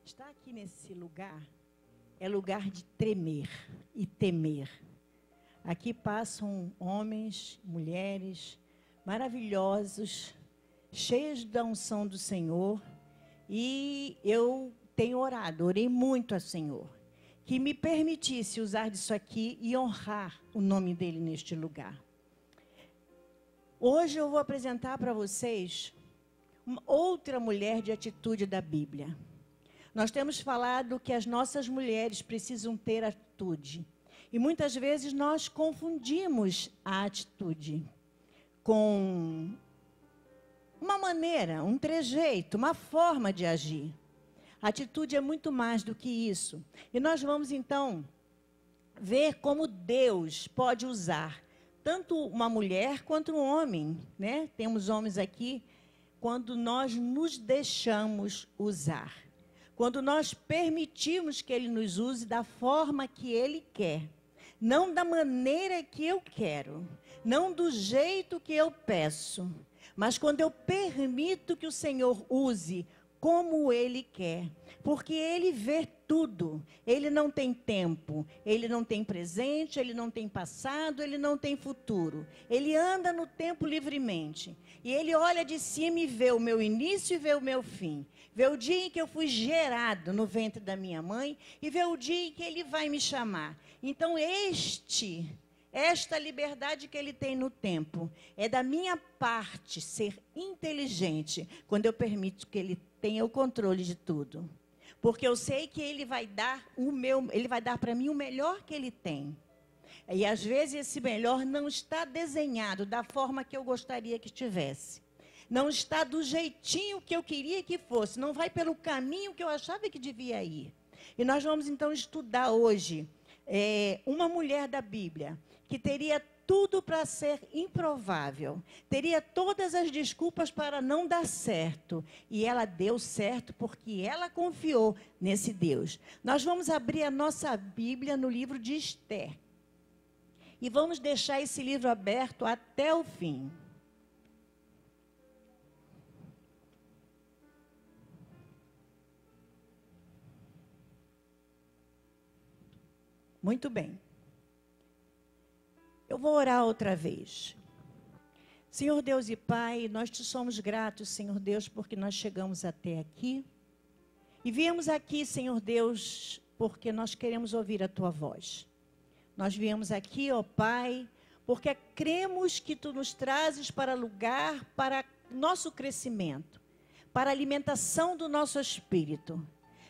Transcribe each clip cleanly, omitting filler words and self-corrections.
Estar aqui nesse lugar é lugar de tremer e temer. Aqui passam homens, mulheres maravilhosos, cheios da unção do Senhor. E eu tenho orado, orei muito ao Senhor, que me permitisse usar disso aqui e honrar o nome dele neste lugar. Hoje eu vou apresentar para vocês uma outra mulher de atitude da Bíblia. Nós temos falado que as nossas mulheres precisam ter atitude. E muitas vezes nós confundimos a atitude com uma maneira, um trejeito, uma forma de agir. A atitude é muito mais do que isso. E nós vamos, então, ver como Deus pode usar tanto uma mulher quanto um homem, né? Temos homens aqui, quando nós nos deixamos usar. Quando nós permitimos que Ele nos use da forma que Ele quer. Não da maneira que eu quero. Não do jeito que eu peço. Mas quando eu permito que o Senhor use como Ele quer. Porque Ele vê tudo. Ele não tem tempo. Ele não tem presente. Ele não tem passado. Ele não tem futuro. Ele anda no tempo livremente. E Ele olha de cima e vê o meu início e vê o meu fim. Vê o dia em que eu fui gerado no ventre da minha mãe. E vê o dia em que Ele vai me chamar. Então esta liberdade que Ele tem no tempo é da minha parte ser inteligente quando eu permito que Ele tenha o controle de tudo. Porque eu sei que Ele vai dar para mim o melhor que Ele tem. E às vezes esse melhor não está desenhado da forma que eu gostaria que estivesse. Não está do jeitinho que eu queria que fosse. Não vai pelo caminho que eu achava que devia ir. E nós vamos então estudar hoje uma mulher da Bíblia que teria tudo para ser improvável. Teria todas as desculpas para não dar certo. E ela deu certo porque ela confiou nesse Deus. Nós vamos abrir a nossa Bíblia no livro de Esther. E vamos deixar esse livro aberto até o fim. Muito bem. Eu vou orar outra vez. Senhor Deus e Pai, nós te somos gratos, Senhor Deus, porque nós chegamos até aqui. E viemos aqui, Senhor Deus, porque nós queremos ouvir a Tua voz. Nós viemos aqui, ó Pai, porque cremos que Tu nos trazes para lugar, para nosso crescimento, para a alimentação do nosso espírito.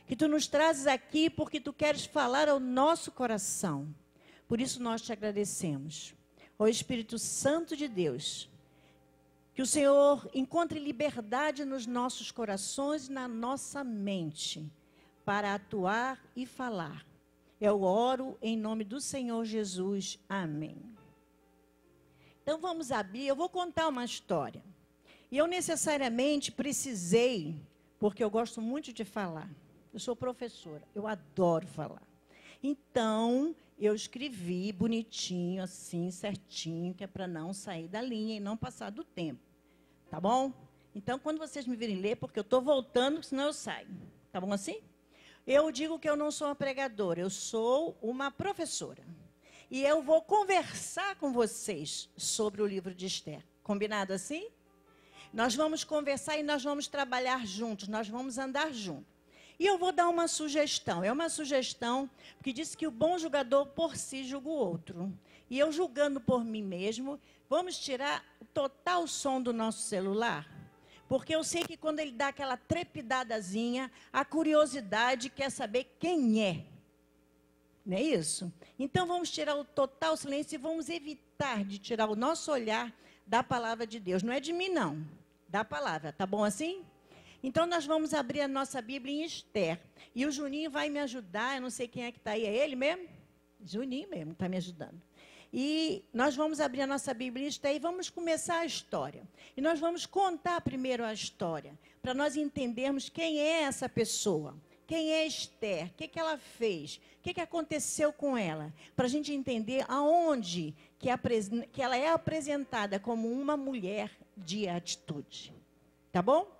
Que Tu nos trazes aqui porque Tu queres falar ao nosso coração. Por isso nós te agradecemos. Ó Espírito Santo de Deus, que o Senhor encontre liberdade nos nossos corações e na nossa mente, para atuar e falar. Eu oro em nome do Senhor Jesus. Amém. Então vamos abrir, eu vou contar uma história. E eu necessariamente precisei, porque eu gosto muito de falar. Eu sou professora, eu adoro falar. Então, eu escrevi bonitinho, assim, certinho, que é para não sair da linha e não passar do tempo. Tá bom? Então, quando vocês me virem ler, porque eu estou voltando, senão eu saio. Tá bom assim? Eu digo que eu não sou uma pregadora, eu sou uma professora. E eu vou conversar com vocês sobre o livro de Esther. Combinado assim? Nós vamos conversar e nós vamos trabalhar juntos, nós vamos andar juntos. E eu vou dar uma sugestão. É uma sugestão que diz que o bom julgador por si julga o outro. E eu julgando por mim mesmo, vamos tirar o total som do nosso celular? Porque eu sei que quando ele dá aquela trepidadazinha, a curiosidade quer saber quem é. Não é isso? Então vamos tirar o total silêncio e vamos evitar de tirar o nosso olhar da palavra de Deus. Não é de mim, não. Da palavra. Tá bom assim? Então, nós vamos abrir a nossa Bíblia em Esther. E o Juninho vai me ajudar, eu não sei quem é que está aí, é ele mesmo? Juninho mesmo está me ajudando. E nós vamos abrir a nossa Bíblia em Esther e vamos começar a história. E nós vamos contar primeiro a história, para nós entendermos quem é essa pessoa. Quem é Esther? O que ela fez? O que aconteceu com ela? Para a gente entender aonde que ela é apresentada como uma mulher de atitude. Tá bom?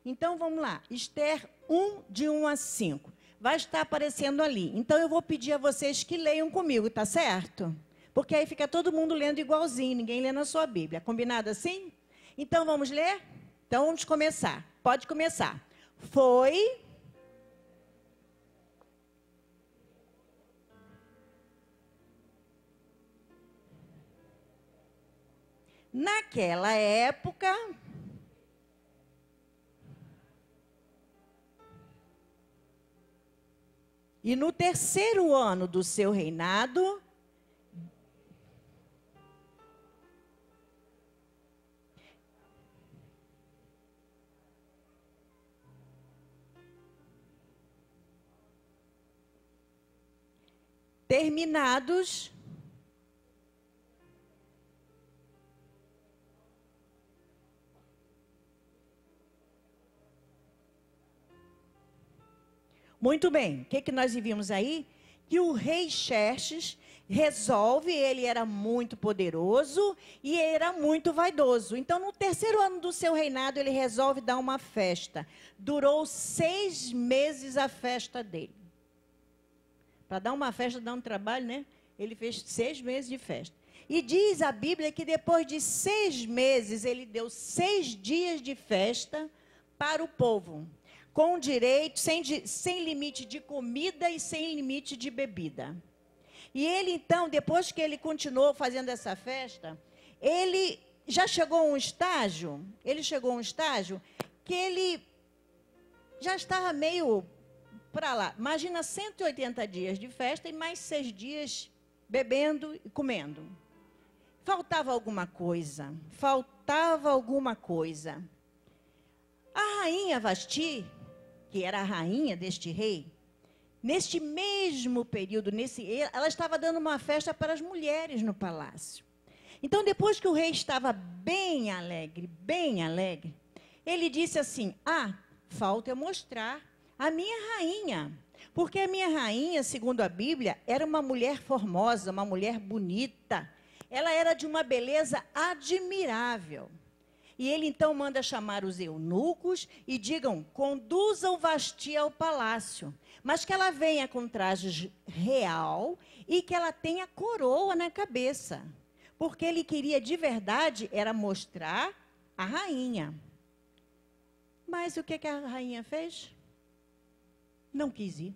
Então, vamos lá. Esther 1, de 1 a 5. Vai estar aparecendo ali. Então, eu vou pedir a vocês que leiam comigo, tá certo? Porque aí fica todo mundo lendo igualzinho, ninguém lê na sua Bíblia. Combinado assim? Então, vamos ler? Então, vamos começar. Pode começar. Foi... Naquela época... E no terceiro ano do seu reinado, terminados muito bem, o que nós vimos aí? Que o rei Xerxes resolve, ele era muito poderoso e era muito vaidoso. Então, no terceiro ano do seu reinado, ele resolve dar uma festa. Durou 6 meses a festa dele. Para dar uma festa, dá um trabalho, né? Ele fez 6 meses de festa. E diz a Bíblia que depois de 6 meses, ele deu 6 dias de festa para o povo. Com direito, sem limite de comida e sem limite de bebida. E ele, então, depois que ele continuou fazendo essa festa, ele já chegou a um estágio, que ele já estava meio para lá. Imagina 180 dias de festa e mais 6 dias bebendo e comendo. Faltava alguma coisa. A rainha Vasti, que era a rainha deste rei, neste mesmo período, ela estava dando uma festa para as mulheres no palácio. Então, depois que o rei estava bem alegre, ele disse assim: falta eu mostrar a minha rainha. Porque a minha rainha, segundo a Bíblia, era uma mulher formosa, uma mulher bonita. Ela era de uma beleza admirável. E ele então manda chamar os eunucos e digam: conduzam Vasti ao palácio, mas que ela venha com trajes real e que ela tenha coroa na cabeça. Porque ele queria de verdade era mostrar a rainha. Mas o que a rainha fez? Não quis ir.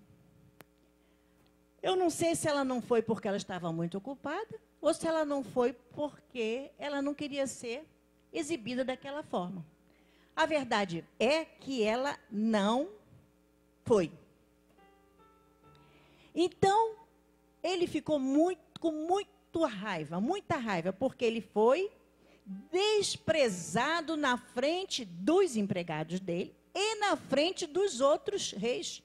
Eu não sei se ela não foi porque ela estava muito ocupada ou se ela não foi porque ela não queria ser exibida daquela forma. A verdade é que ela não foi. Então, ele ficou com muita raiva, porque ele foi desprezado na frente dos empregados dele e na frente dos outros reis.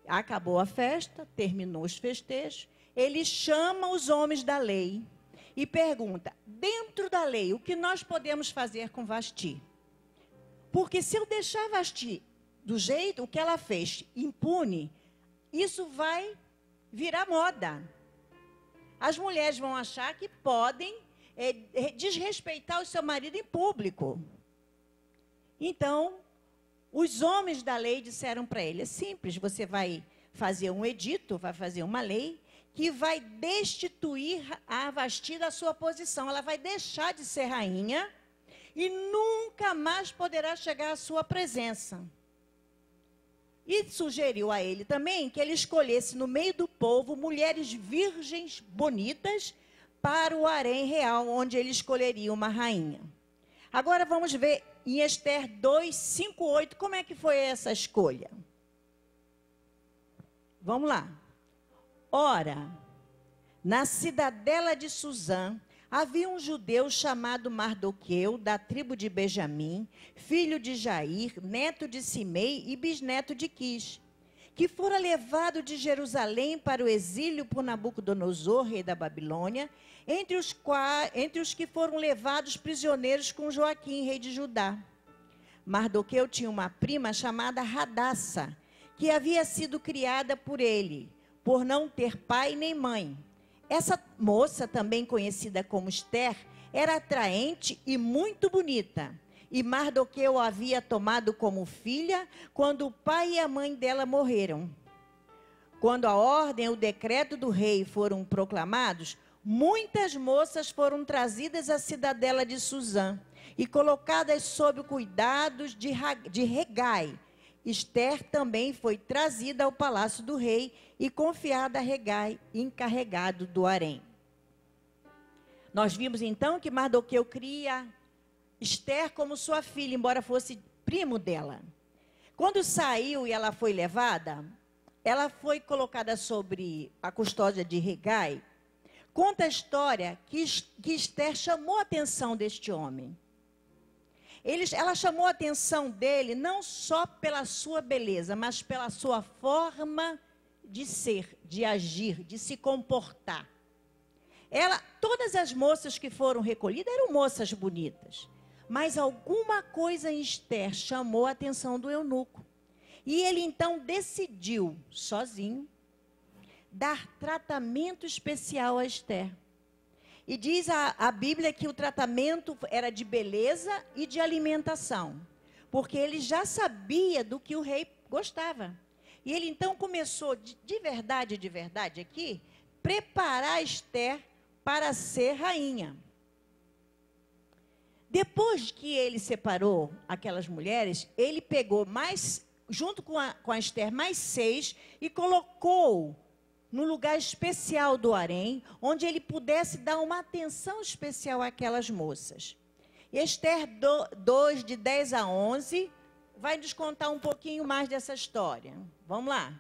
Acabou a festa, terminou os festejos, ele chama os homens da lei e pergunta: dentro da lei, o que nós podemos fazer com Vasti? Porque se eu deixar Vasti do jeito que ela fez, impune, isso vai virar moda. As mulheres vão achar que podem desrespeitar o seu marido em público. Então, os homens da lei disseram para ele: é simples, você vai fazer um edito, vai fazer uma lei que vai destituir a Vasti da sua posição. Ela vai deixar de ser rainha e nunca mais poderá chegar à sua presença. E sugeriu a ele também que ele escolhesse no meio do povo mulheres virgens bonitas para o harém real, onde ele escolheria uma rainha. Agora vamos ver em Esther 2, 5, 8, como é que foi essa escolha. Vamos lá. Ora, na cidadela de Suzã, havia um judeu chamado Mardoqueu, da tribo de Benjamim, filho de Jair, neto de Simei e bisneto de Quis, que fora levado de Jerusalém para o exílio por Nabucodonosor, rei da Babilônia, entre os que foram levados prisioneiros com Joaquim, rei de Judá. Mardoqueu tinha uma prima chamada Radassa, que havia sido criada por ele, por não ter pai nem mãe. Essa moça, também conhecida como Esther, era atraente e muito bonita. e Mardoqueu a havia tomado como filha quando o pai e a mãe dela morreram. Quando a ordem e o decreto do rei foram proclamados, muitas moças foram trazidas à cidadela de Susã e colocadas sob cuidados de Hegai. Ester também foi trazida ao palácio do rei e confiada a Hegai, encarregado do harém. Nós vimos então que Mardoqueu cria Ester como sua filha, embora fosse primo dela. Quando saiu e ela foi levada, ela foi colocada sobre a custódia de Hegai. Conta a história que Ester chamou a atenção deste homem. Ela chamou a atenção dele não só pela sua beleza, mas pela sua forma de ser, de agir, de se comportar. Todas as moças que foram recolhidas eram moças bonitas, mas alguma coisa em Ester chamou a atenção do eunuco. E ele então decidiu, sozinho, dar tratamento especial a Ester. E diz a Bíblia que o tratamento era de beleza e de alimentação, porque ele já sabia do que o rei gostava. E ele então começou, de verdade aqui, preparar Ester para ser rainha. Depois que ele separou aquelas mulheres, ele pegou junto com a Ester, mais 6 e colocou no lugar especial do harém, onde ele pudesse dar uma atenção especial àquelas moças. E Ester 2, de 10 a 11, vai nos contar um pouquinho mais dessa história. Vamos lá,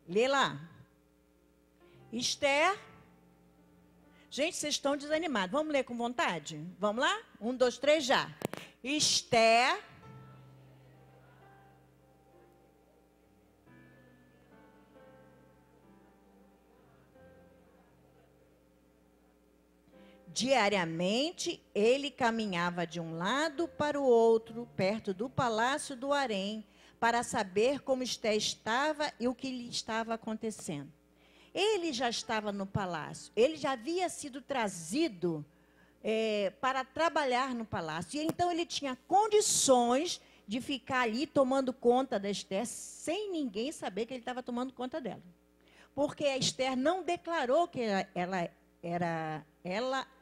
lê lá. Ester. Gente, vocês estão desanimados. Vamos ler com vontade? Vamos lá? 1, 2, 3, já. Ester. Diariamente, ele caminhava de um lado para o outro, perto do palácio do harém, para saber como Ester estava e o que lhe estava acontecendo. Ele já estava no palácio, ele já havia sido trazido para trabalhar no palácio. E então ele tinha condições de ficar ali tomando conta da Ester, sem ninguém saber que ele estava tomando conta dela. Porque a Ester não declarou que ela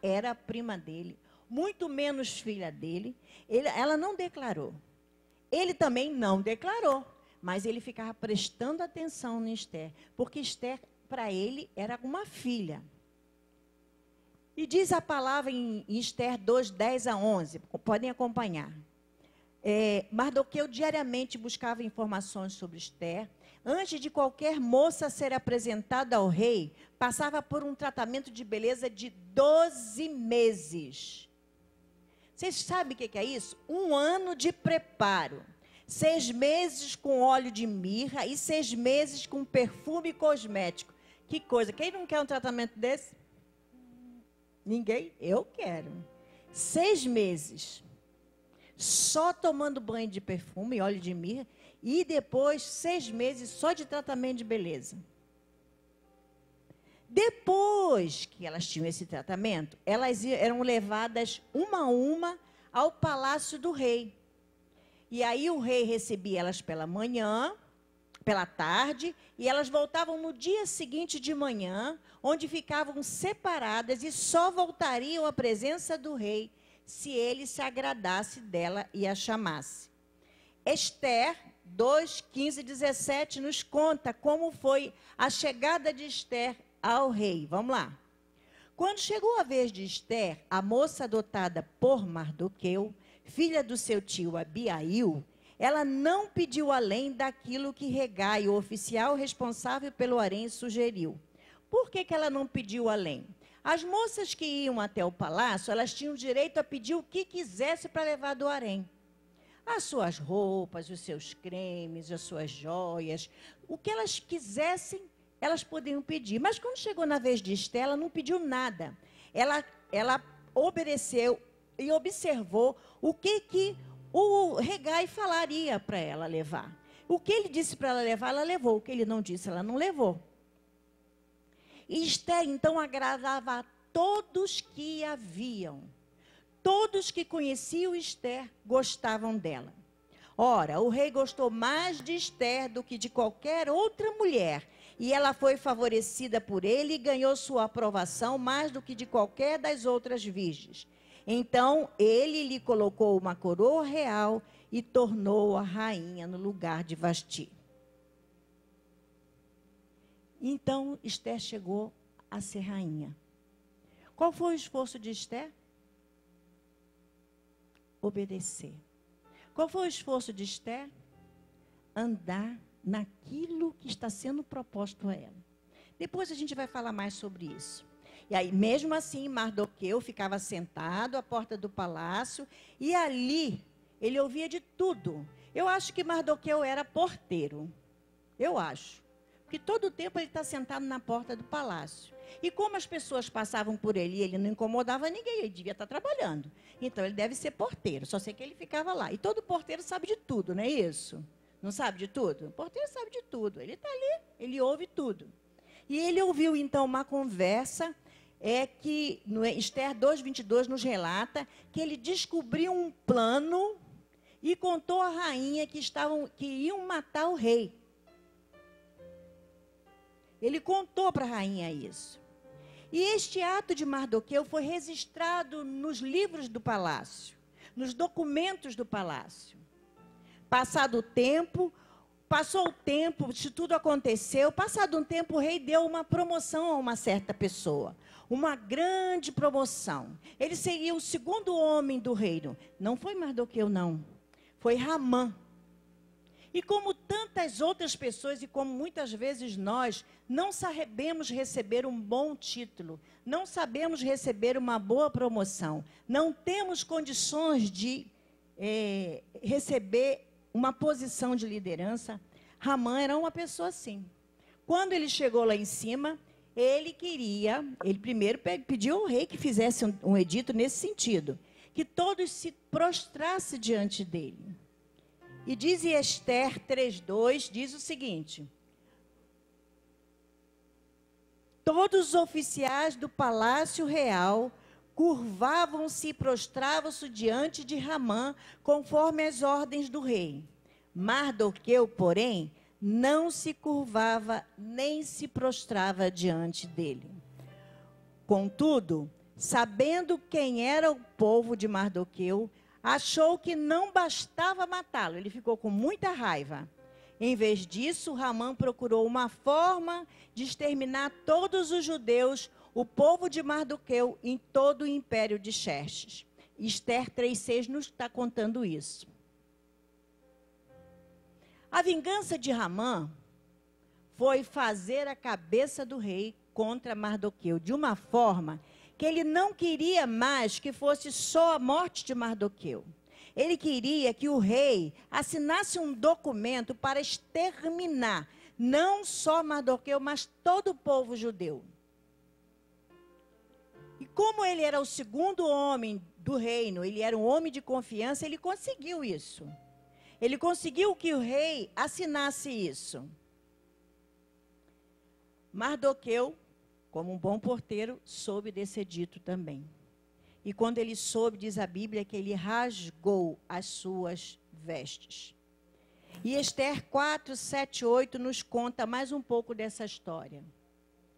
era prima dele, muito menos filha dele. Ela não declarou. Ele também não declarou, mas ele ficava prestando atenção em Ester, porque Ester, para ele, era uma filha. E diz a palavra em Ester 2, 10 a 11, podem acompanhar. Mardoqueu diariamente buscava informações sobre Ester. Antes de qualquer moça ser apresentada ao rei, passava por um tratamento de beleza de 12 meses. Vocês sabem o que é isso? 1 ano de preparo. 6 meses com óleo de mirra e 6 meses com perfume cosmético. Que coisa, quem não quer um tratamento desse? Ninguém? Eu quero. 6 meses. Só tomando banho de perfume e óleo de mirra. E depois 6 meses só de tratamento de beleza. Depois que elas tinham esse tratamento, elas eram levadas uma a uma ao palácio do rei. E aí o rei recebia elas pela manhã, pela tarde, e elas voltavam no dia seguinte de manhã, onde ficavam separadas e só voltariam à presença do rei se ele se agradasse dela e a chamasse. Ester 2, 15 e 17 nos conta como foi a chegada de Ester ao rei. Vamos lá. Quando chegou a vez de Ester, a moça adotada por Mardoqueu, filha do seu tio Abiail, ela não pediu além daquilo que Hegai, o oficial responsável pelo harém, sugeriu. Por que ela não pediu além? As moças que iam até o palácio, elas tinham direito a pedir o que quisesse para levar do harém. As suas roupas, os seus cremes, as suas joias, o que elas quisessem, elas podiam pedir. Mas quando chegou na vez de Ester, ela não pediu nada. Ela obedeceu e observou o que o Hegai falaria para ela levar. O que ele disse para ela levar, ela levou. O que ele não disse, ela não levou. E Ester, então, agradava a todos que a viam. todos que conheciam Ester gostavam dela. Ora, o rei gostou mais de Ester do que de qualquer outra mulher, e ela foi favorecida por ele e ganhou sua aprovação mais do que de qualquer das outras virgens. Então, ele lhe colocou uma coroa real e tornou-a rainha no lugar de Vasti. Então, Ester chegou a ser rainha. Qual foi o esforço de Ester? Obedecer. Qual foi o esforço de Ester? Andar naquilo que está sendo proposto a ela. Depois a gente vai falar mais sobre isso. E aí, mesmo assim, Mardoqueu ficava sentado à porta do palácio e ali ele ouvia de tudo. Eu acho que Mardoqueu era porteiro. Eu acho. Porque todo o tempo ele está sentado na porta do palácio. E como as pessoas passavam por ele e ele não incomodava ninguém, ele devia estar trabalhando. Então, ele deve ser porteiro. Só sei que ele ficava lá. E todo porteiro sabe de tudo, não é isso? Não sabe de tudo? O porteiro sabe de tudo. Ele está ali, ele ouve tudo. E ele ouviu, então, uma conversa, que no Ester 2:22 nos relata que ele descobriu um plano e contou à rainha que iam matar o rei. Ele contou para a rainha isso. E este ato de Mardoqueu foi registrado nos livros do palácio, nos documentos do palácio. Passou o tempo, se tudo aconteceu, passado um tempo o rei deu uma promoção a uma certa pessoa. Uma grande promoção. Ele seria o segundo homem do reino. Não foi Mardoqueu, não. Foi Hamã. E como tantas outras pessoas, e como muitas vezes nós, não sabemos receber um bom título, não sabemos receber uma boa promoção, não temos condições de receber uma posição de liderança, Hamã era uma pessoa assim. Quando ele chegou lá em cima, ele primeiro pediu ao rei que fizesse um edito nesse sentido, que todos se prostrassem diante dele. E diz Ester 3:2, diz o seguinte: todos os oficiais do palácio real curvavam-se e prostravam-se diante de Hamã, conforme as ordens do rei. Mardoqueu, porém, não se curvava nem se prostrava diante dele. Contudo, sabendo quem era o povo de Mardoqueu, achou que não bastava matá-lo. Ele ficou com muita raiva. Em vez disso, Hamã procurou uma forma de exterminar todos os judeus, o povo de Mardoqueu, em todo o império de Xerxes. Ester 3:6 nos está contando isso. A vingança de Hamã foi fazer a cabeça do rei contra Mardoqueu, de uma forma que ele não queria mais que fosse só a morte de Mardoqueu. Ele queria que o rei assinasse um documento para exterminar não só Mardoqueu, mas todo o povo judeu. E como ele era o segundo homem do reino, ele era um homem de confiança, ele conseguiu isso. Ele conseguiu que o rei assinasse isso. Mardoqueu, como um bom porteiro, soube desse edito também. E quando ele soube, diz a Bíblia, que ele rasgou as suas vestes. E Ester 4:7-8 nos conta mais um pouco dessa história.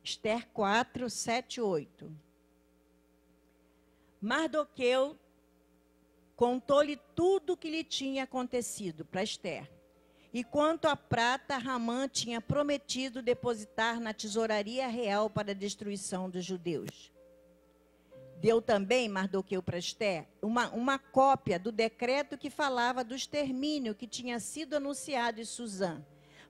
Ester 4:7-8. Mardoqueu contou-lhe tudo o que lhe tinha acontecido para Ester. E quanto à prata, Hamã tinha prometido depositar na tesouraria real para a destruição dos judeus. Deu também Mardoqueu para Ester uma cópia do decreto que falava do extermínio que tinha sido anunciado em Susã,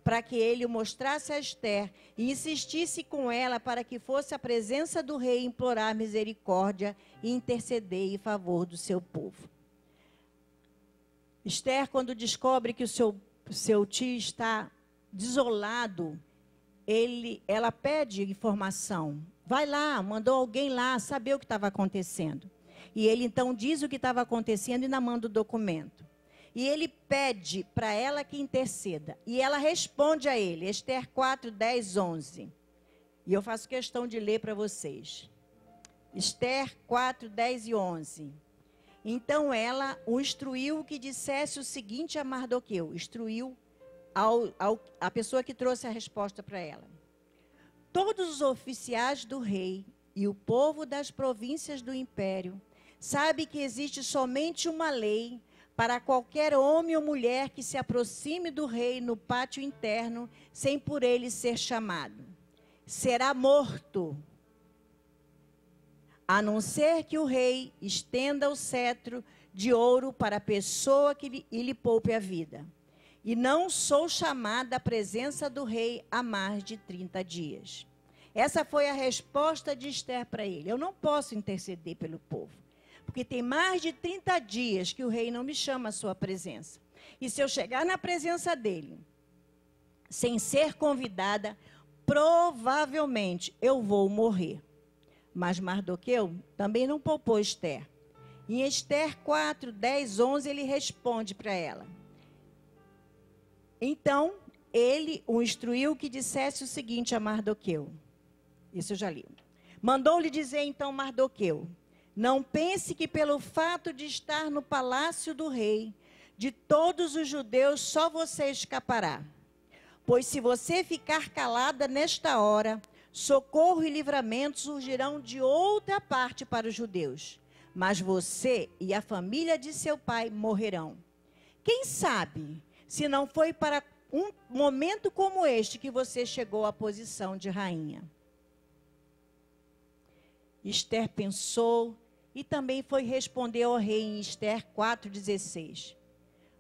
para que ele o mostrasse a Ester e insistisse com ela para que fosse à presença do rei implorar misericórdia e interceder em favor do seu povo. Ester, quando descobre que o seu tio está desolado, ela pede informação. Vai lá, mandou alguém lá saber o que estava acontecendo. E ele então diz o que estava acontecendo e ainda manda o documento. E ele pede para ela que interceda. E ela responde a ele, Ester 4:10-11. E eu faço questão de ler para vocês. Ester 4:10 e 11. Então ela o instruiu que dissesse o seguinte a Mardoqueu. Instruiu a pessoa que trouxe a resposta para ela. Todos os oficiais do rei e o povo das províncias do império sabem que existe somente uma lei para qualquer homem ou mulher que se aproxime do rei no pátio interno sem por ele ser chamado. Será morto, a não ser que o rei estenda o cetro de ouro para a pessoa que lhe poupe a vida. E não sou chamada à presença do rei há mais de 30 dias. Essa foi a resposta de Esther para ele. Eu não posso interceder pelo povo, porque tem mais de 30 dias que o rei não me chama à sua presença. E se eu chegar na presença dele, sem ser convidada, provavelmente eu vou morrer. Mas Mardoqueu também não poupou Esther. Em Esther 4, 10, 11, ele responde para ela. Então, ele o instruiu que dissesse o seguinte a Mardoqueu. Isso eu já li. Mandou-lhe dizer então Mardoqueu: não pense que pelo fato de estar no palácio do rei, de todos os judeus só você escapará. Pois se você ficar calada nesta hora, socorro e livramento surgirão de outra parte para os judeus. Mas você e a família de seu pai morrerão. Quem sabe se não foi para um momento como este que você chegou à posição de rainha? Esther pensou e também foi responder ao rei em Esther 4,16.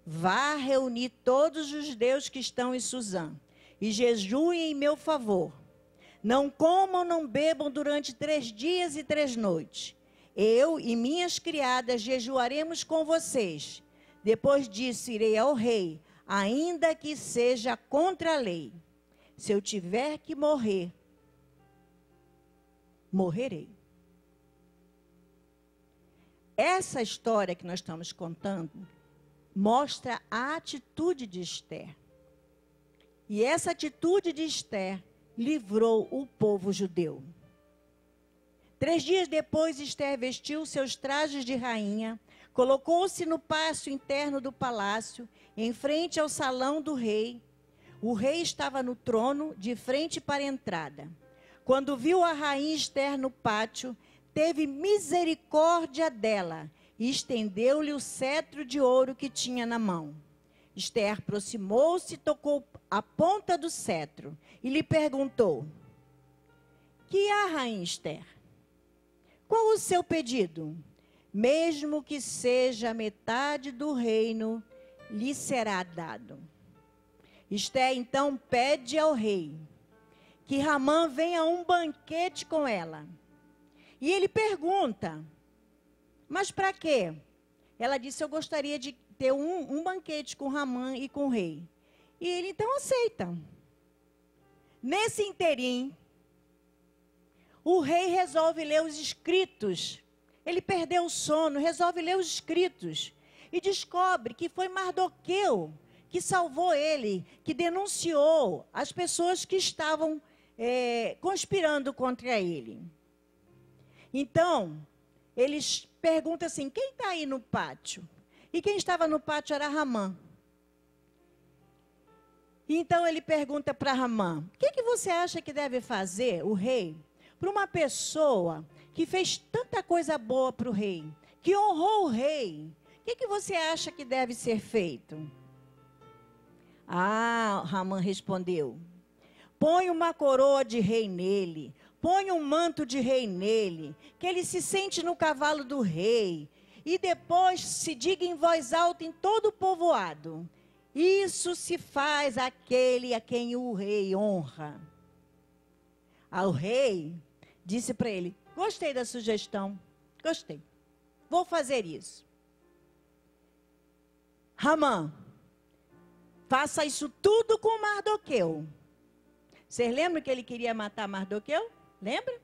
Vá reunir todos os judeus que estão em Suzã e jejuem em meu favor. Não comam, não bebam durante 3 dias e 3 noites. Eu e minhas criadas jejuaremos com vocês. Depois disso irei ao rei, ainda que seja contra a lei. Se eu tiver que morrer, morrerei. Essa história que nós estamos contando mostra a atitude de Esther. E essa atitude de Esther livrou o povo judeu. 3 dias depois, Esther vestiu seus trajes de rainha, colocou-se no pátio interno do palácio, em frente ao salão do rei. O rei estava no trono, de frente para a entrada. Quando viu a rainha Esther no pátio, teve misericórdia dela e estendeu-lhe o cetro de ouro que tinha na mão. Esther aproximou-se e tocou a ponta do cetro e lhe perguntou: que há, rainha Esther? Qual o seu pedido? Mesmo que seja metade do reino, lhe será dado. Esther então pede ao rei que Ramã venha a um banquete com ela. E ele pergunta: mas para quê? Ela disse: eu gostaria de ter um banquete com Ramã e com o rei. E ele então aceita. Nesse interim, o rei resolve ler os escritos. Ele perdeu o sono, resolve ler os escritos. E descobre que foi Mardoqueu que salvou ele, que denunciou as pessoas que estavam conspirando contra ele. Então, eles perguntam assim: quem está aí no pátio? E quem estava no pátio era Ramã. Então ele pergunta para Ramã: o que você acha que deve fazer, o rei, para uma pessoa que fez tanta coisa boa para o rei, que honrou o rei? O que você acha que deve ser feito? Ah, Ramã respondeu: põe uma coroa de rei nele, põe um manto de rei nele, que ele se sente no cavalo do rei, e depois se diga em voz alta em todo o povoado: isso se faz àquele a quem o rei honra. O rei disse para ele: gostei da sugestão, gostei, vou fazer isso. Ramã, faça isso tudo com Mardoqueu. Vocês lembram que ele queria matar Mardoqueu? Lembra?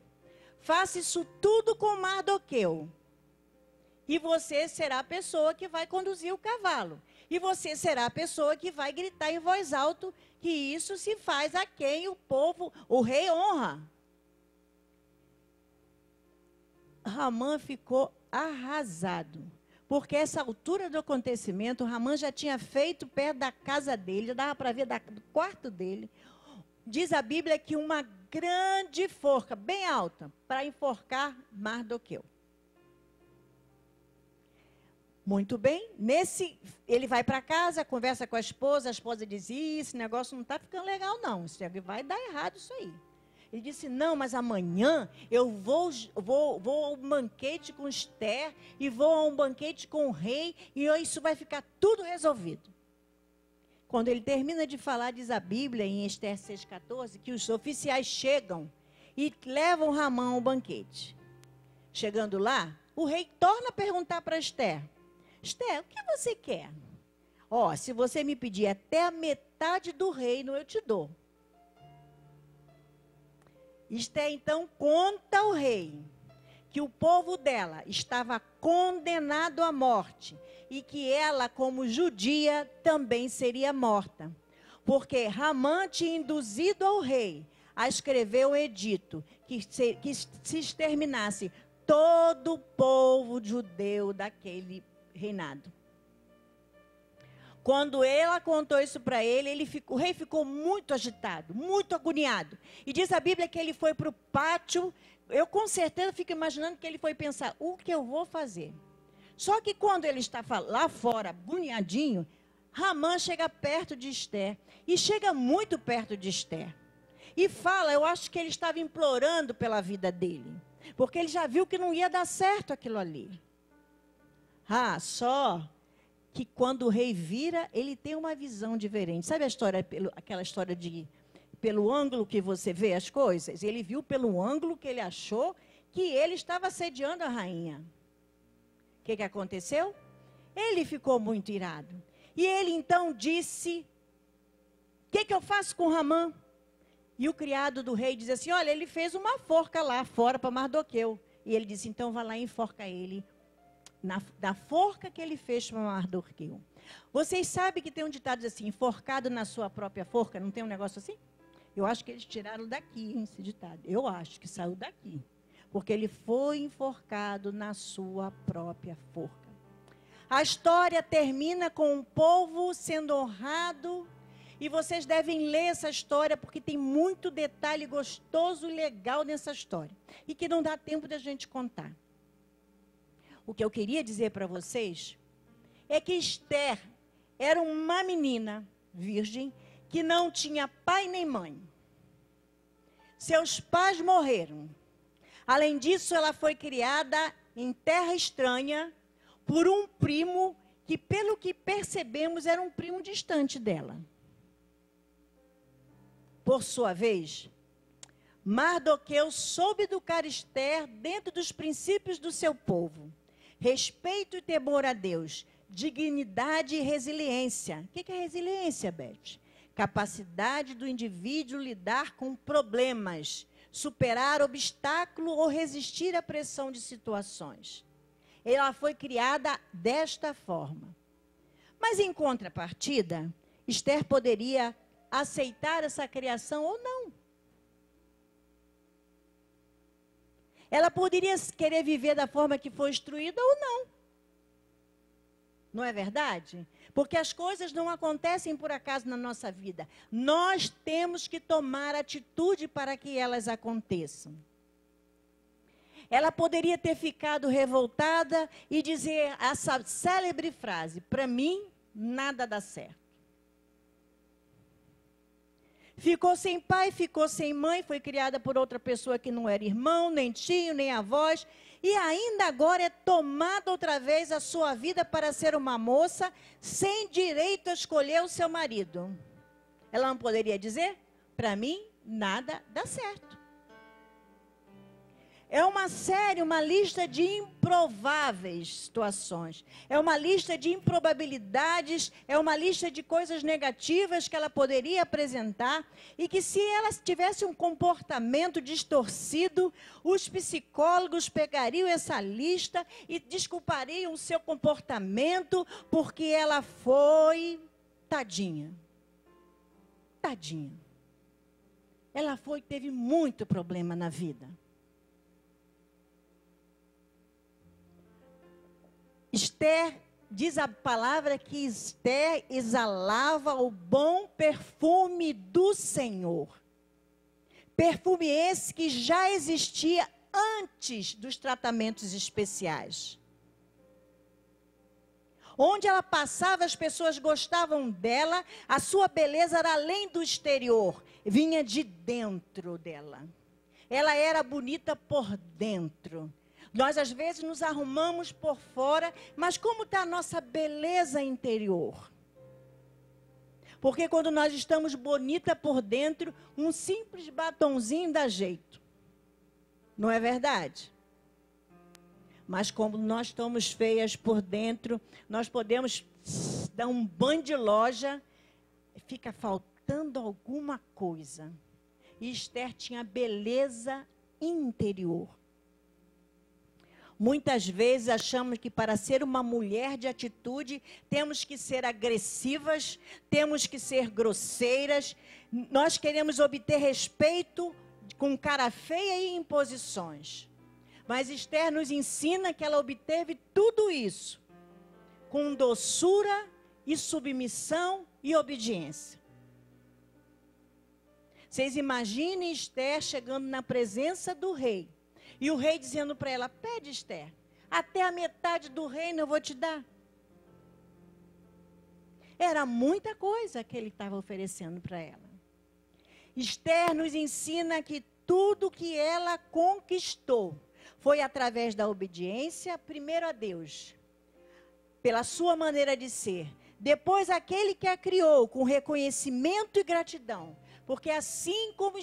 Faça isso tudo com Mardoqueu. E você será a pessoa que vai conduzir o cavalo. E você será a pessoa que vai gritar em voz alta que isso se faz a quem o povo, o rei honra. Ramã ficou arrasado, Porque essa altura do acontecimento, Ramã já tinha feito perto da casa dele, já dava para ver do quarto dele. Diz a Bíblia que uma grande forca, bem alta, para enforcar Mardoqueu. Muito bem, ele vai para casa, conversa com a esposa diz, esse negócio não está ficando legal não, vai dar errado isso aí. Ele disse, não, mas amanhã eu vou ao banquete com Esther e vou a um banquete com o rei e isso vai ficar tudo resolvido. Quando ele termina de falar, diz a Bíblia, em Esther 6,14, que os oficiais chegam e levam Ramã ao banquete. Chegando lá, o rei torna a perguntar para Esther, Esther, o que você quer? Se você me pedir até a metade do reino, eu te dou. Esther, então, conta ao rei que o povo dela estava condenado à morte e que ela, como judia, também seria morta. Porque Ramã tinha induzido ao rei a escrever um edito que se exterminasse todo o povo judeu daquele reinado. Quando ela contou isso para ele, o rei ficou muito agitado, muito agoniado. E diz a Bíblia que ele foi para o pátio. Eu com certeza fico imaginando que ele foi pensar, o que eu vou fazer? Só que quando ele está lá fora, agoniadinho, Ramã chega perto de Esther. E chega muito perto de Esther. E fala, eu acho que ele estava implorando pela vida dele. Porque ele já viu que não ia dar certo aquilo ali. Só que quando o rei vira, ele tem uma visão diferente. Sabe a história, aquela história pelo ângulo que você vê as coisas? Ele viu pelo ângulo que ele achou que ele estava assediando a rainha. O que aconteceu? Ele ficou muito irado. E ele então disse, o que eu faço com Ramã? E o criado do rei diz assim, olha, ele fez uma forca lá fora para Mardoqueu. E ele disse, então vá lá e enforca ele. Da forca que ele fez para Mardoqueu. Vocês sabem que tem um ditado assim, enforcado na sua própria forca, não tem um negócio assim? Eu acho que eles tiraram daqui esse ditado. Eu acho que saiu daqui. Porque ele foi enforcado na sua própria forca. A história termina com o povo sendo honrado. E vocês devem ler essa história, porque tem muito detalhe gostoso e legal nessa história. E que não dá tempo da gente contar. O que eu queria dizer para vocês é que Esther era uma menina virgem que não tinha pai nem mãe. Seus pais morreram. Além disso, ela foi criada em terra estranha por um primo que, pelo que percebemos, era um primo distante dela. Por sua vez, Mardoqueu soube educar Esther dentro dos princípios do seu povo. Respeito e temor a Deus, dignidade e resiliência. O que é resiliência, Beth? Capacidade do indivíduo lidar com problemas, superar obstáculo ou resistir à pressão de situações. Ela foi criada desta forma. Mas, em contrapartida, Esther poderia aceitar essa criação ou não. Ela poderia querer viver da forma que foi instruída ou não. Não é verdade? Porque as coisas não acontecem por acaso na nossa vida. Nós temos que tomar atitude para que elas aconteçam. Ela poderia ter ficado revoltada e dizer essa célebre frase, para mim, nada dá certo. Ficou sem pai, ficou sem mãe, foi criada por outra pessoa que não era irmão, nem tio, nem avós, e ainda agora é tomada outra vez a sua vida para ser uma moça sem direito a escolher o seu marido. Ela não poderia dizer, para mim, nada dá certo. É uma lista de improváveis situações. É uma lista de improbabilidades, é uma lista de coisas negativas que ela poderia apresentar e que, se ela tivesse um comportamento distorcido, os psicólogos pegariam essa lista e desculpariam o seu comportamento porque ela foi tadinha. Tadinha. Ela teve muito problema na vida. Esther, diz a palavra que Esther exalava o bom perfume do Senhor. Perfume esse que já existia antes dos tratamentos especiais. Onde ela passava, as pessoas gostavam dela, a sua beleza era além do exterior, vinha de dentro dela. Ela era bonita por dentro. Nós, às vezes, nos arrumamos por fora, mas como está a nossa beleza interior? Porque quando nós estamos bonita por dentro, um simples batonzinho dá jeito. Não é verdade? Mas como nós estamos feias por dentro, nós podemos dar um banho de loja, fica faltando alguma coisa. E Esther tinha beleza interior. Muitas vezes achamos que para ser uma mulher de atitude, temos que ser agressivas, temos que ser grosseiras. Nós queremos obter respeito com cara feia e imposições. Mas Esther nos ensina que ela obteve tudo isso com doçura e submissão e obediência. Vocês imaginem Esther chegando na presença do rei. E o rei dizendo para ela, pede Esther, até a metade do reino eu vou te dar. Era muita coisa que ele estava oferecendo para ela. Esther nos ensina que tudo que ela conquistou foi através da obediência, primeiro a Deus, pela sua maneira de ser. Depois aquele que a criou, com reconhecimento e gratidão. Porque assim como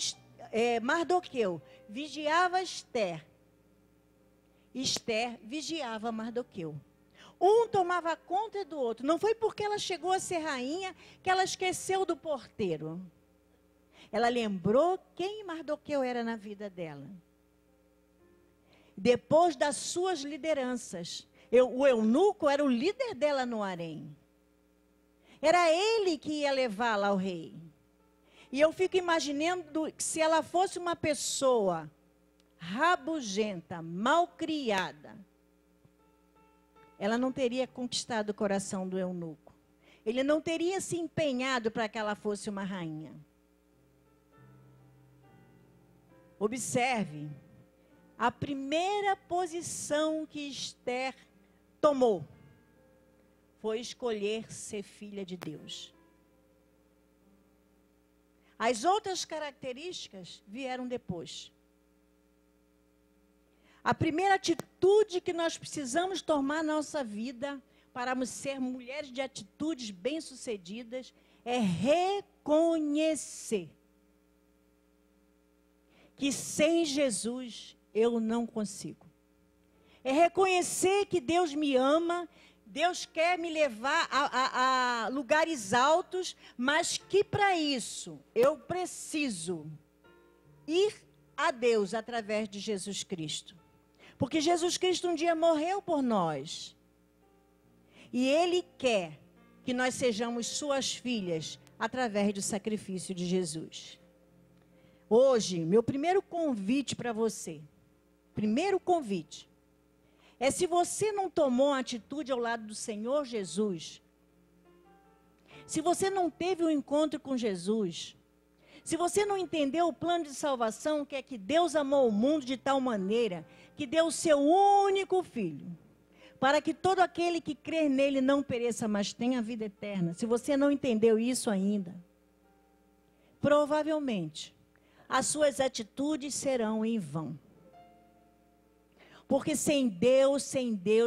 Mardoqueu vigiava Esther, Esther vigiava Mardoqueu. Um tomava conta do outro. Não foi porque ela chegou a ser rainha que ela esqueceu do porteiro. Ela lembrou quem Mardoqueu era na vida dela. Depois das suas lideranças. O eunuco era o líder dela no harém. Era ele que ia levá-la ao rei. E eu fico imaginando que se ela fosse uma pessoa rabugenta, malcriada, ela não teria conquistado o coração do eunuco. Ele não teria se empenhado para que ela fosse uma rainha. Observe, a primeira posição que Esther tomou foi escolher ser filha de Deus. As outras características vieram depois. A primeira atitude que nós precisamos tomar na nossa vida para ser mulheres de atitudes bem-sucedidas é reconhecer que sem Jesus eu não consigo. É reconhecer que Deus me ama, Deus quer me levar a lugares altos, mas que para isso eu preciso ir a Deus através de Jesus Cristo. Porque Jesus Cristo um dia morreu por nós. E Ele quer que nós sejamos suas filhas através do sacrifício de Jesus. Hoje, meu primeiro convite para você, é se você não tomou uma atitude ao lado do Senhor Jesus, se você não teve um encontro com Jesus, se você não entendeu o plano de salvação, que é que Deus amou o mundo de tal maneira que deu o seu único filho, para que todo aquele que crer nele não pereça, mas tenha vida eterna. Se você não entendeu isso ainda, provavelmente as suas atitudes serão em vão. Porque sem Deus,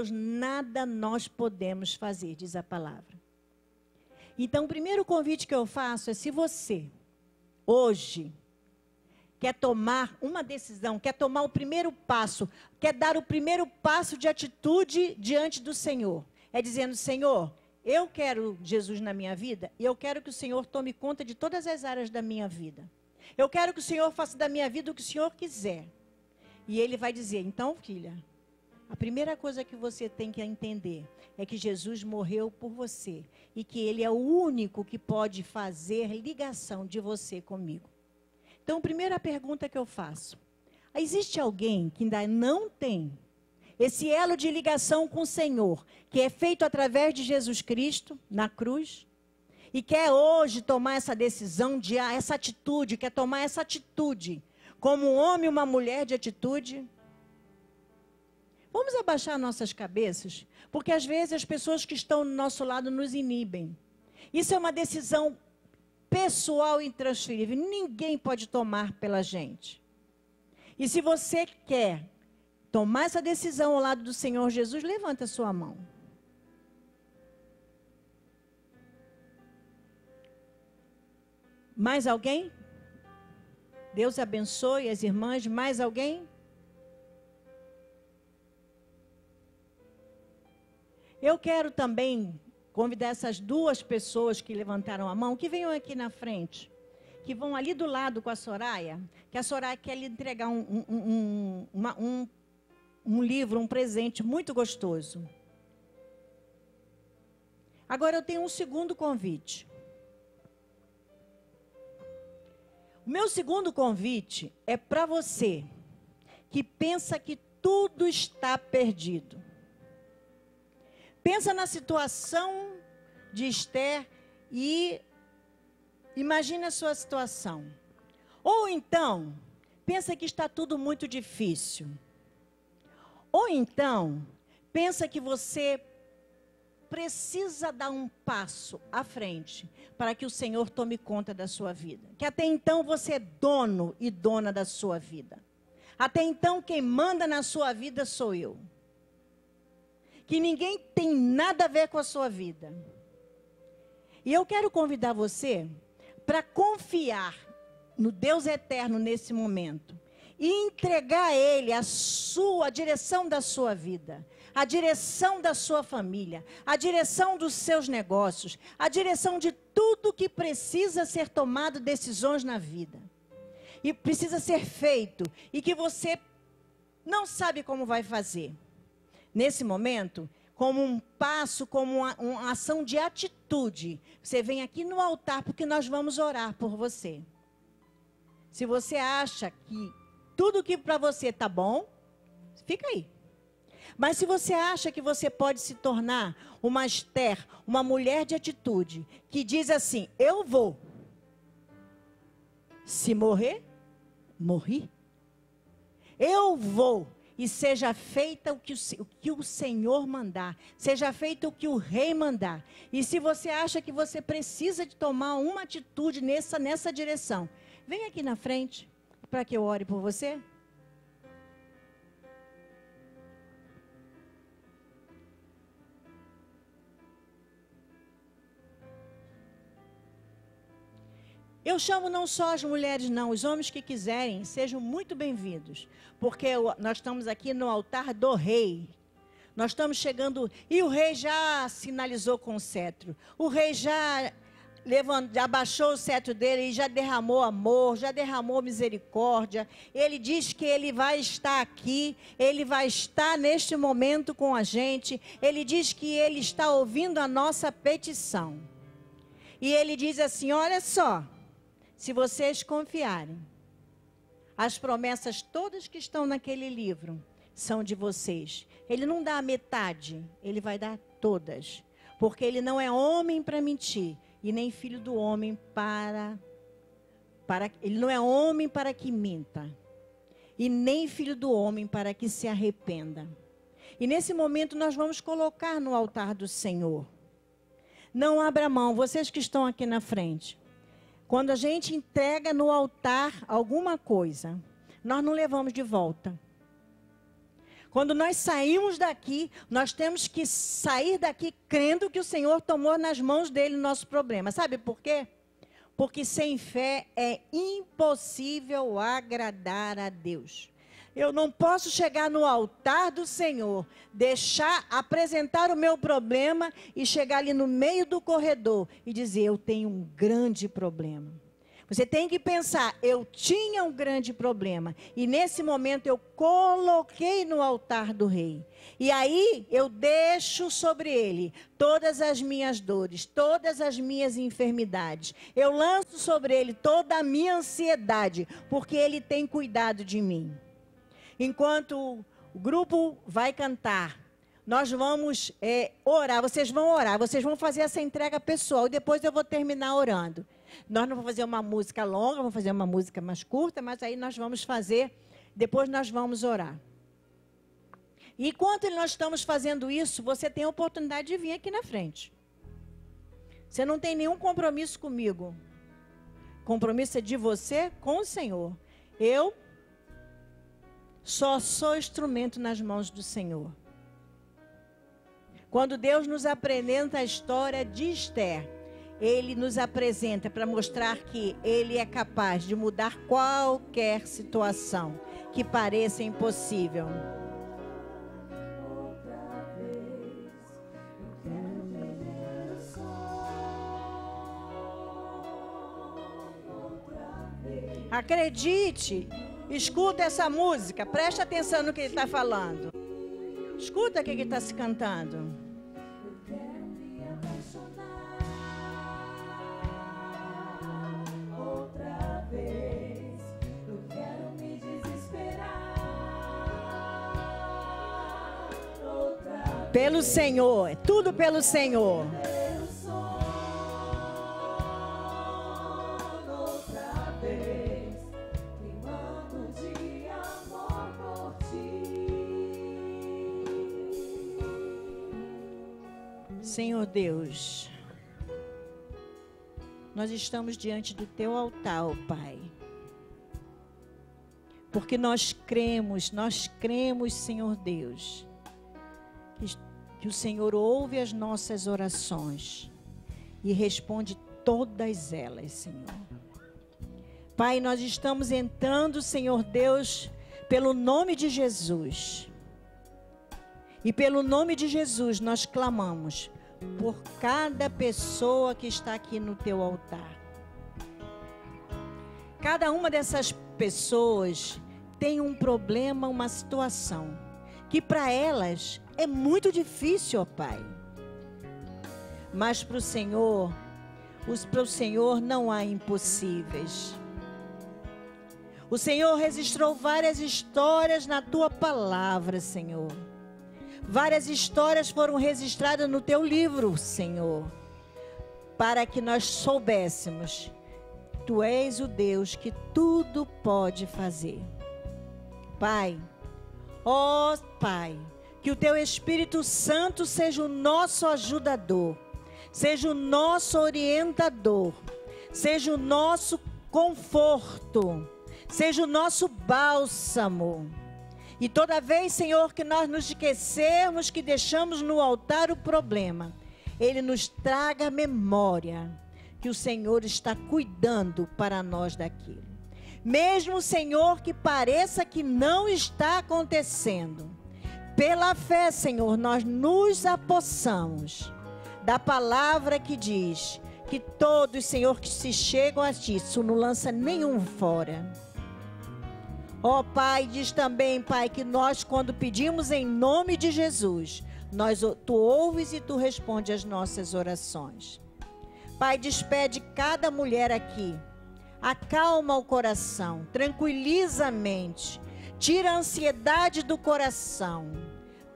nada nós podemos fazer, diz a palavra. Então, o primeiro convite que eu faço é: se você, hoje, quer tomar uma decisão, quer tomar o primeiro passo, quer dar o primeiro passo de atitude diante do Senhor, é dizendo: Senhor, eu quero Jesus na minha vida e eu quero que o Senhor tome conta de todas as áreas da minha vida. Eu quero que o Senhor faça da minha vida o que o Senhor quiser. E Ele vai dizer: então, filha, a primeira coisa que você tem que entender é que Jesus morreu por você e que Ele é o único que pode fazer ligação de você comigo. Então, a primeira pergunta que eu faço: existe alguém que ainda não tem esse elo de ligação com o Senhor, que é feito através de Jesus Cristo na cruz, e quer hoje tomar essa decisão, essa atitude, quer tomar essa atitude, como um homem e uma mulher de atitude. Vamos abaixar nossas cabeças, porque às vezes as pessoas que estão do nosso lado nos inibem. Isso é uma decisão pessoal e intransferível, ninguém pode tomar pela gente. E se você quer tomar essa decisão ao lado do Senhor Jesus, levanta a sua mão. Mais alguém? Deus abençoe as irmãs. Mais alguém? Eu quero também convidar essas duas pessoas que levantaram a mão, que venham aqui na frente, que vão ali do lado com a Soraya, que a Soraya quer lhe entregar um livro, um presente muito gostoso. Agora eu tenho um segundo convite. O meu segundo convite é para você que pensa que tudo está perdido. Pensa na situação de Esther e imagina a sua situação. Ou então, pensa que está tudo muito difícil. Ou então, pensa que você precisa dar um passo à frente para que o Senhor tome conta da sua vida. Que até então você é dono e dona da sua vida. Até então quem manda na sua vida sou eu. Que ninguém tem nada a ver com a sua vida. E eu quero convidar você para confiar no Deus eterno nesse momento e entregar a Ele a direção da sua vida, a direção da sua família, a direção dos seus negócios, a direção de tudo que precisa ser tomado decisões na vida. E precisa ser feito e que você não sabe como vai fazer. Nesse momento, como um passo, como uma ação de atitude, você vem aqui no altar porque nós vamos orar por você. Se você acha que tudo que para você está bom, fica aí. Mas se você acha que você pode se tornar uma Esther, uma mulher de atitude, que diz assim, eu vou. Se morrer, morri. Eu vou. E seja feita o que o Senhor mandar. Seja feito o que o rei mandar. E se você acha que você precisa de tomar uma atitude nessa direção, vem aqui na frente para que eu ore por você. Eu chamo não só as mulheres, não, os homens que quiserem, sejam muito bem-vindos. Porque nós estamos aqui no altar do rei. Nós estamos chegando, e o rei já sinalizou com o cetro. O rei já abaixou o cetro dele e já derramou amor, já derramou misericórdia. Ele diz que ele vai estar aqui, ele vai estar neste momento com a gente. Ele diz que ele está ouvindo a nossa petição. E ele diz assim, olha só. Se vocês confiarem, as promessas todas que estão naquele livro são de vocês. Ele não dá a metade, ele vai dar todas. Porque ele não é homem para mentir, e nem filho do homem ele não é homem para que minta, e nem filho do homem para que se arrependa. E nesse momento nós vamos colocar no altar do Senhor. Não abra mão, vocês que estão aqui na frente. Quando a gente entrega no altar alguma coisa, nós não levamos de volta. Quando nós saímos daqui, nós temos que sair daqui crendo que o Senhor tomou nas mãos dele o nosso problema. Sabe por quê? Porque sem fé é impossível agradar a Deus. Eu não posso chegar no altar do Senhor, apresentar o meu problema e chegar ali no meio do corredor e dizer, eu tenho um grande problema. Você tem que pensar, eu tinha um grande problema e nesse momento eu coloquei no altar do rei. E aí eu deixo sobre ele todas as minhas dores, todas as minhas enfermidades. Eu lanço sobre ele toda a minha ansiedade, porque ele tem cuidado de mim. Enquanto O grupo vai cantar. Nós vamos orar, vocês vão orar, vocês vão fazer essa entrega pessoal e depois eu vou terminar orando. Nós não vamos fazer uma música longa, vamos fazer uma música mais curta, mas aí nós vamos fazer, depois nós vamos orar. E enquanto nós estamos fazendo isso, você tem a oportunidade de vir aqui na frente. Você não tem nenhum compromisso comigo. Compromisso é de você com o Senhor. Eu só sou instrumento nas mãos do Senhor. Quando Deus nos apresenta a história de Esther, Ele nos apresenta para mostrar que Ele é capaz de mudar qualquer situação que pareça impossível. Acredite, escuta essa música, preste atenção no que ele está falando. Escuta o que ele está se cantando. Eu quero me apaixonar outra vez. Eu quero me desesperar outra vez. Pelo Senhor, é tudo pelo Senhor. Senhor Deus, nós estamos diante do Teu altar, ó Pai. Porque nós cremos, Senhor Deus, que o Senhor ouve as nossas orações e responde todas elas, Senhor. Pai, nós estamos entrando, Senhor Deus, pelo nome de Jesus. E pelo nome de Jesus nós clamamos por cada pessoa que está aqui no Teu altar. Cada uma dessas pessoas tem um problema, uma situação, que para elas é muito difícil, ó Pai. Mas para o Senhor não há impossíveis. O Senhor registrou várias histórias na Tua palavra, Senhor. Várias histórias foram registradas no Teu livro, Senhor, para que nós soubéssemos, Tu és o Deus que tudo pode fazer. Pai, ó Pai, que o Teu Espírito Santo seja o nosso ajudador, seja o nosso orientador, seja o nosso conforto, seja o nosso bálsamo. E toda vez, Senhor, que nós nos esquecermos que deixamos no altar o problema, Ele nos traga a memória que o Senhor está cuidando para nós daquilo. Mesmo, Senhor, que pareça que não está acontecendo, pela fé, Senhor, nós nos apossamos da palavra que diz que todos, Senhor, que se chegam a Ti, Tu não lança nenhum fora. Ó Pai, diz também, Pai, que nós quando pedimos em nome de Jesus, Tu ouves e Tu respondes as nossas orações. Pai, despede cada mulher aqui, acalma o coração, tranquiliza a mente, tira a ansiedade do coração.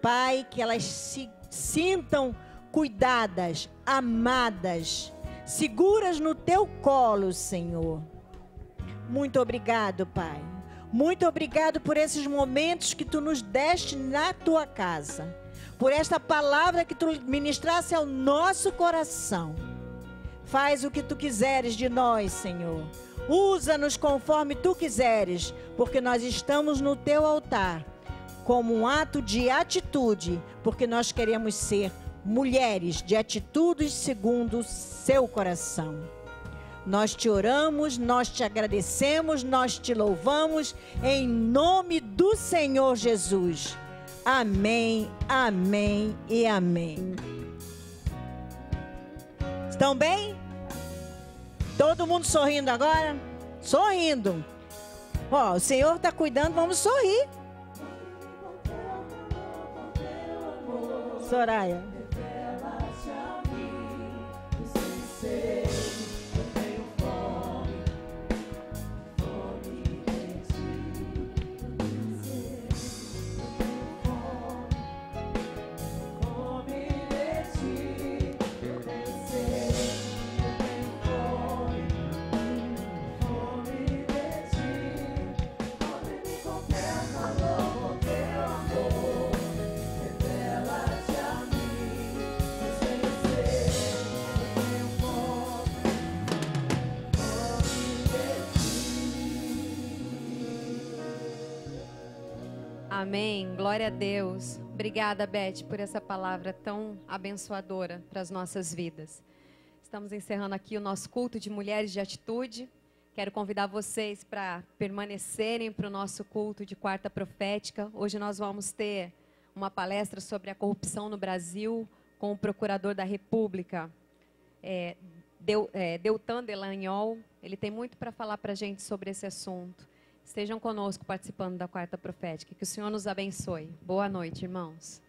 Pai, que elas se sintam cuidadas, amadas, seguras no Teu colo, Senhor. Muito obrigado, Pai. Muito obrigado por esses momentos que Tu nos deste na Tua casa. Por esta palavra que Tu ministrasse ao nosso coração. Faz o que Tu quiseres de nós, Senhor. Usa-nos conforme Tu quiseres, porque nós estamos no Teu altar. Como um ato de atitude, porque nós queremos ser mulheres de atitudes segundo o Seu coração. Nós Te oramos, nós Te agradecemos, nós Te louvamos, em nome do Senhor Jesus. Amém, amém e amém. Estão bem? Todo mundo sorrindo agora? Sorrindo. Ó, o Senhor está cuidando, vamos sorrir. Soraya. Amém. Glória a Deus. Obrigada, Beth, por essa palavra tão abençoadora para as nossas vidas. Estamos encerrando aqui o nosso culto de Mulheres de Atitude. Quero convidar vocês para permanecerem para o nosso culto de quarta profética. Hoje nós vamos ter uma palestra sobre a corrupção no Brasil com o Procurador da República, Deltan Delagnol. Ele tem muito para falar para a gente sobre esse assunto. Estejam conosco participando da quarta profética. Que o Senhor nos abençoe. Boa noite, irmãos.